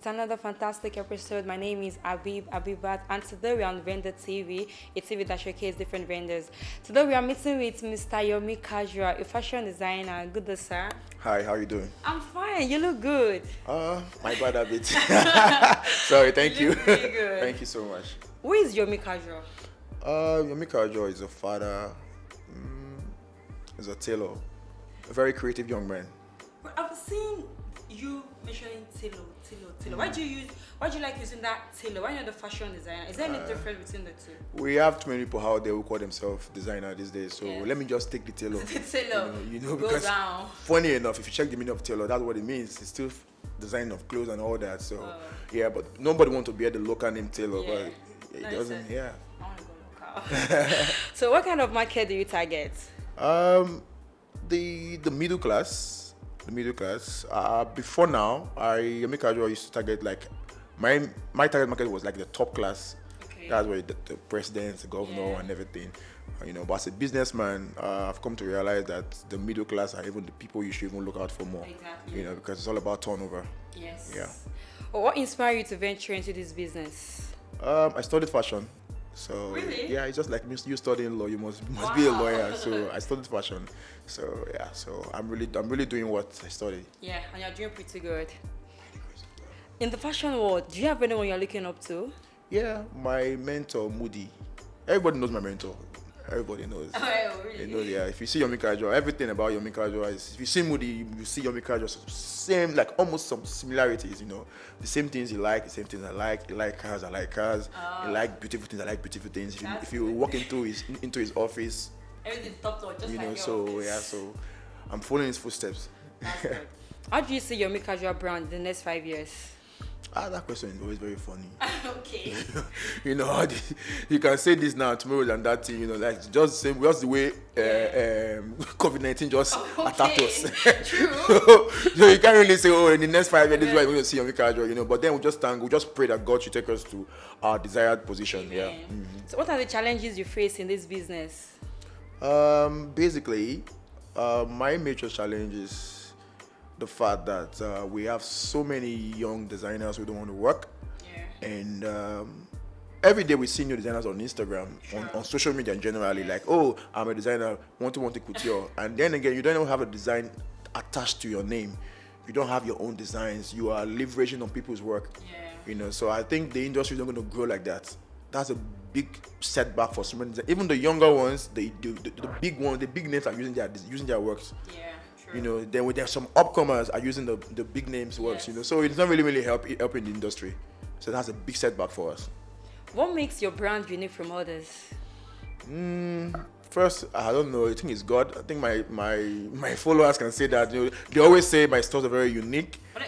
It's another fantastic episode. My name is Abibat, and today we are on Venditt TV, a TV that showcases different vendors. Today we are meeting with Mr. Yomi Casual, a fashion designer. Good day, sir. Hi, how you doing? I'm fine. You look good. My bad a bit. Sorry, thank you. Really good. Thank you so much. Who is Yomi Casual? Yomi Casual is a father, is a tailor, a very creative young man. But I've seen you mentioning tailor. Why do you like using that tailor? Why not the fashion designer? Is there any difference between the two? We have too many people out there who call themselves designer these days, so let me just take the tailor. The tailor. Because down. funny enough, if you check the meaning of tailor, that's what it means. It's still design of clothes and all that. So yeah, but nobody wants to bear the local name tailor, but it doesn't. Yeah. I want to go local. So what kind of market do you target? The middle class. Before now, Yomi Casual used to target like my target market was like the top class. Okay. That's where the president, the governor, and everything. But as a businessman, I've come to realize that the middle class are even the people you should even look out for more. Exactly. Because it's all about turnover. Yes. Yeah. Well, what inspired you to venture into this business? I studied fashion. So really? yeah, it's just like you studying law, you must be a lawyer. So I studied fashion. So yeah, so I'm really doing what I studied. Yeah, and you're doing pretty good. In the fashion world, do you have anyone you're looking up to? Yeah, my mentor Moody. Everybody knows my mentor. Everybody knows. Oh, really? They know, yeah. If you see Yomi Casual, everything about Yomi Casual is. If you see Moody, you see Yomi Casual. Same, like almost some similarities. The same things you like, the same things I like. You like cars, I like cars. You like beautiful things, I like beautiful things. If you walk into his office, Everything's top to just like so your office. so I'm following his footsteps. That's good. How do you see Yomi Casual brand in the next 5 years? That question is always very funny. Okay. You can say this now, tomorrow, and that thing. Like just the way COVID-19 just attacked us. True. so you can't really say, in the next 5 years, this is why we're going to see Yomi Casual. But then we just pray that God should take us to our desired position. Amen. Yeah. Mm-hmm. So what are the challenges you face in this business? Basically, my major challenge is the fact that we have so many young designers who don't want to work. Yeah. And every day we see new designers on Instagram, on social media generally, like, oh, I'm a designer, want to couture. And then again, you don't even have a design attached to your name. You don't have your own designs. You are leveraging on people's work. Yeah. So I think the industry is not going to grow like that. That's a big setback for so many. Even the younger ones, the big ones, the big names are using their works. Yeah. True. Then there's some upcomers are using the big names works. Yes. So it's not really helping the industry. So that's a big setback for us. What makes your brand unique from others? First, I don't know. I think it's God. I think my followers can say that. They always say my stores are very unique. But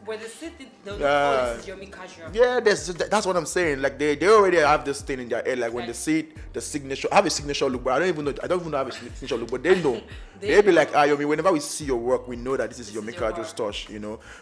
when they say it, they'll know, this is Yomi Casual. Yeah, that's what I'm saying. Like they already have this thing in their head. Like when they see the signature, I have a signature look, but I don't even know I have a signature look. But they know. They'll be like, Yomi. Whenever we see your work, we know that this is Yomi Casual's touch.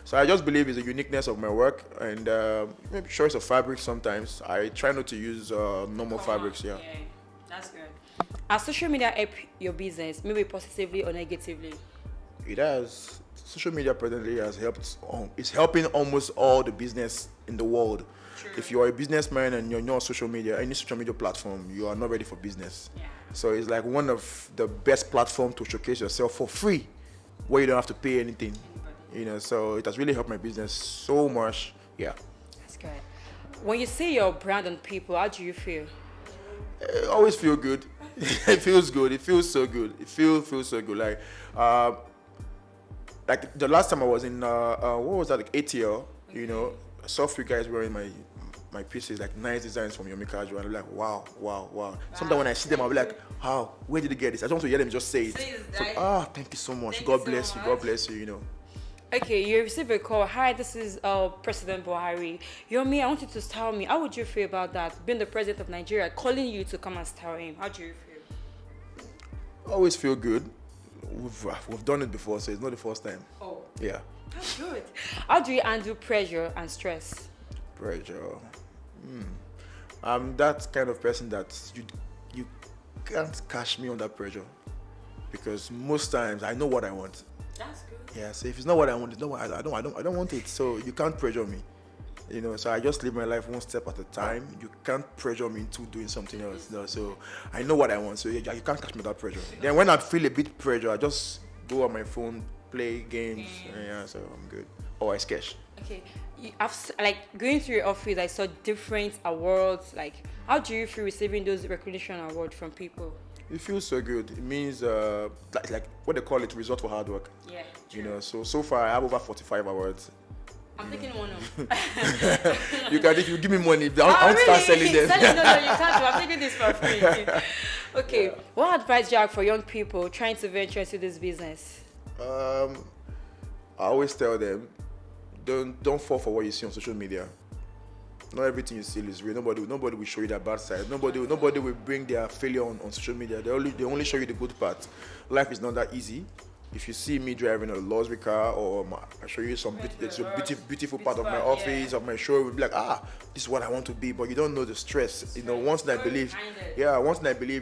So I just believe it's the uniqueness of my work and maybe choice of fabric. Sometimes I try not to use normal fabrics. Yeah. That's good. Has social media help your business, maybe positively or negatively? It has. Social media presently has helped. It's helping almost all the business in the world. True. If you are a businessman and you're not on social media, any social media platform, you are not ready for business. Yeah. So it's like one of the best platforms to showcase yourself for free, where you don't have to pay anything. So it has really helped my business so much. Yeah. That's good. When you see your brand on people, how do you feel? I always feel good. It feels good. It feels so good. It feels so good. Like the last time I was in what was that, like ATL, I saw a few guys wearing my pieces, like nice designs from Yomi Casual, and I'm like, wow. Sometimes when I see them, I'll be like, how? Where did they get this? I just want to hear them just say it. Thank you so much. God bless you. Okay, you received a call. Hi, this is President Buhari. Yomi, I want you to tell me, how would you feel about that? Being the president of Nigeria, calling you to come and star him. How do you feel? I always feel good. We've done it before, so it's not the first time. Oh. Yeah. That's good. How do you handle pressure and stress? Pressure. I'm that kind of person that you can't catch me under pressure, because most times I know what I want. That's good. Yeah, so if it's not what I want, it's not what I don't want it. So you can't pressure me. So I just live my life one step at a time. You can't pressure me into doing something else. So I know what I want. So you can't catch me without pressure. Then when I feel a bit pressure, I just go on my phone, play games. Yeah, so I'm good. Or I sketch. Okay, like going through your office, I saw different awards. Like, how do you feel receiving those recognition awards from people? It feels so good. It means like what they call it, result for hard work. Yeah. True. So far I have over 45 awards. I'm taking one of. You can, if you give me money, I won't start selling them. No, you can't. I'm taking this for free. Okay. Yeah. What advice do you have for young people trying to venture into this business? I always tell them, don't fall for what you see on social media. Not everything you see is real. Nobody will show you their bad side. Nobody will bring their failure on social media. They only show you the good part. Life is not that easy. If you see me driving a luxury car, or I show you some beautiful part of my office, of my show, you'll be like, this is what I want to be. But you don't know the stress. Once I believe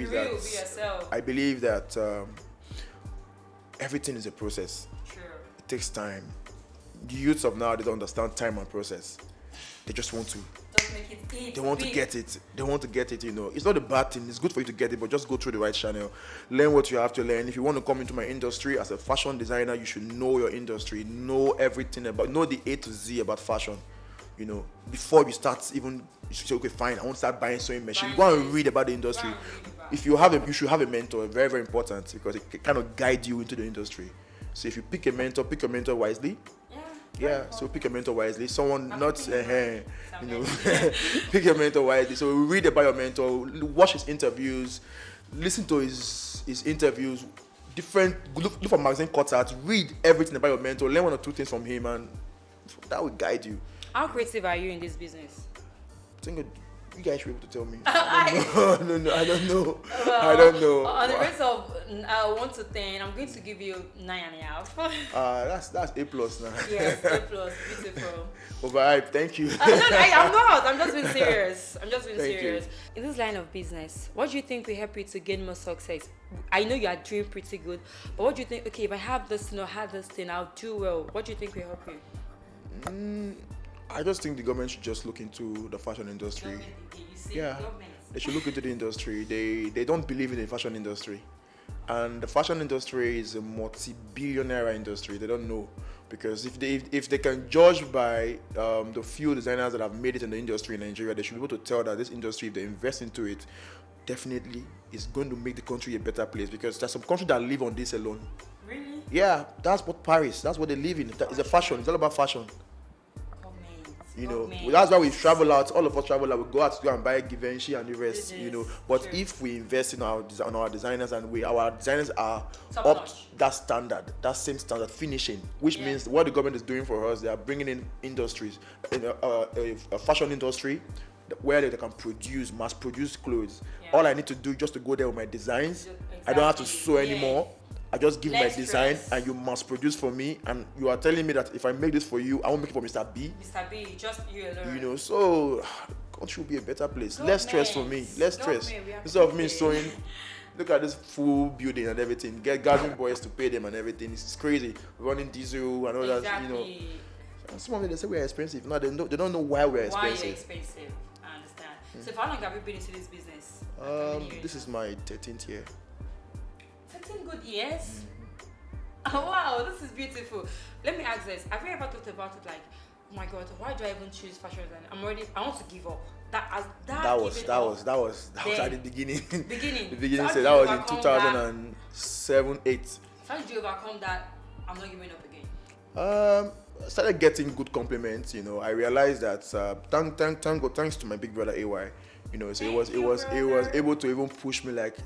is that I believe that everything is a process. True. It takes time. The youths of now, they don't understand time and process. They just want to. Don't make it easy. They want to get it. They want to get it, It's not a bad thing. It's good for you to get it, but just go through the right channel. Learn what you have to learn. If you want to come into my industry as a fashion designer, you should know your industry. Know everything know the A to Z about fashion. Before you start even, you should say, okay, fine, I want to start buying sewing machine. Go and read about the industry. If you should have a mentor. Very, very important, because it can kind of guide you into the industry. So if you pick your mentor wisely. Yeah, so pick a mentor wisely. Someone pick your mentor wisely. So read about your mentor, watch his interviews, listen to his interviews, look for magazine cutouts, read everything about your mentor, learn one or two things from him, and that will guide you. How creative are you in this business? I think you guys should be able to tell me. No, I don't know. Well, I don't know. On the rate of 1 to 10, I'm going to give you 9.5. That's A plus now. Yes, A plus, beautiful. Overhyped, thank you. I'm not. I'm just being serious. Thank you. In this line of business, what do you think will help you to gain more success? I know you are doing pretty good, but what do you think? Okay, if I have this thing or have this thing, I'll do well. What do you think will help you? I just think the government should just look into the fashion industry. They should look into the industry. They don't believe in the fashion industry, and the fashion industry is a multi-billionaire industry. They don't know, because if they can judge by the few designers that have made it in the industry in Nigeria, they should be able to tell that this industry, if they invest into it, definitely is going to make the country a better place, because there's some countries that live on this alone. Really? Yeah, that's what they live in. It's a fashion. It's all about fashion. That's why we travel out. All of us travel out. We go out to go and buy Givenchy and the rest. But true. If we invest in our designers, and our designers are up that standard, that same standard finishing, which means what the government is doing for us, they are bringing in industries, a fashion industry where they can mass produce clothes. Yeah. All I need to do is just to go there with my designs. Exactly. I don't have to sew anymore. I just give my design and you must produce for me, and you are telling me that if I make this for you, I won't make it for Mr. B. Mr. B, just you alone. So country will be a better place. Less stress for me. Less stress. Instead of me sewing, look at this full building and everything. Get gathering boys to pay them and everything. It's crazy. Running diesel and all that. And some of them, they say we're expensive. No, they don't know why we're expensive. Why you're expensive? I understand. So for how long have you been into this business? This is my 13th year. 13 good years? Oh wow, this is beautiful. Let me ask this. Have you ever thought about it like, oh my god, why do I even choose fashion design? I want to give up. That was at the beginning. The beginning. So that was in 2007, 8. How did you overcome that? I'm not giving up again. I started getting good compliments. I realized that thanks to my big brother AY. So it was able to even push me like,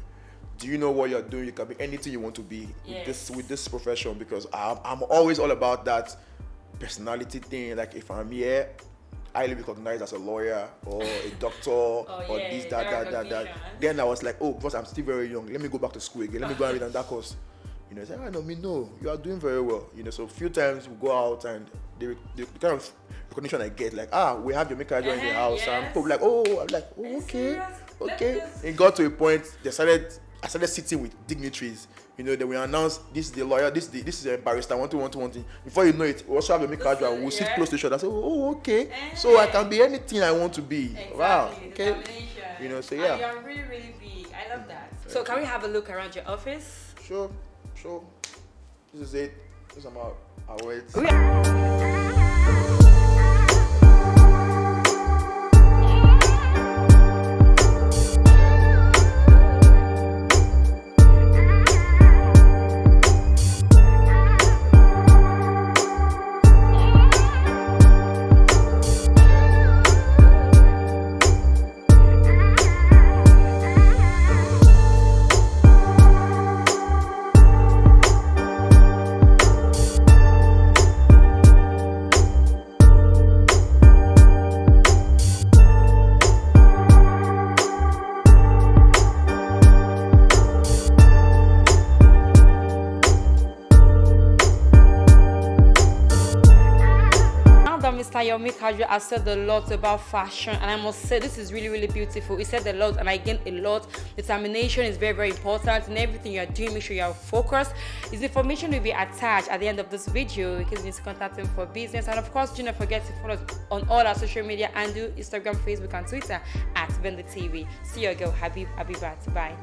do you know what you're doing? You can be anything you want to be with this profession, because I'm always all about that personality thing. Like if I'm here, highly recognized as a lawyer or a doctor or this, that. Then I was like, because I'm still very young, let me go back to school again. Let me go and read on that course. I say, no, you are doing very well. So a few times we go out and the kind of recognition I get, like, we have Yomi Casual in the house. And people like, okay. It got to a point, I started sitting with dignitaries, You know, then we announce this is the lawyer, this is a barrister, one thing. Before you know it, we also have Yomi Casual. We'll sit close to each other and say, oh, okay. So I can be anything I want to be. Exactly. Wow. Okay. Determination. You know, so yeah. And you're really, really big. I love that. So can we have a look around your office? Sure. This is it. This is our words. Mr. Yomi Casual has said a lot about fashion, and I must say this is really, really beautiful. He said a lot, and I gained a lot. Determination is very, very important in everything you are doing. Make sure you are focused. His information will be attached at the end of this video in case you need to contact him for business. And of course, do not forget to follow us on all our social media handle: Instagram, Facebook, and Twitter at Venditt TV. See your girl Habibat. Bye.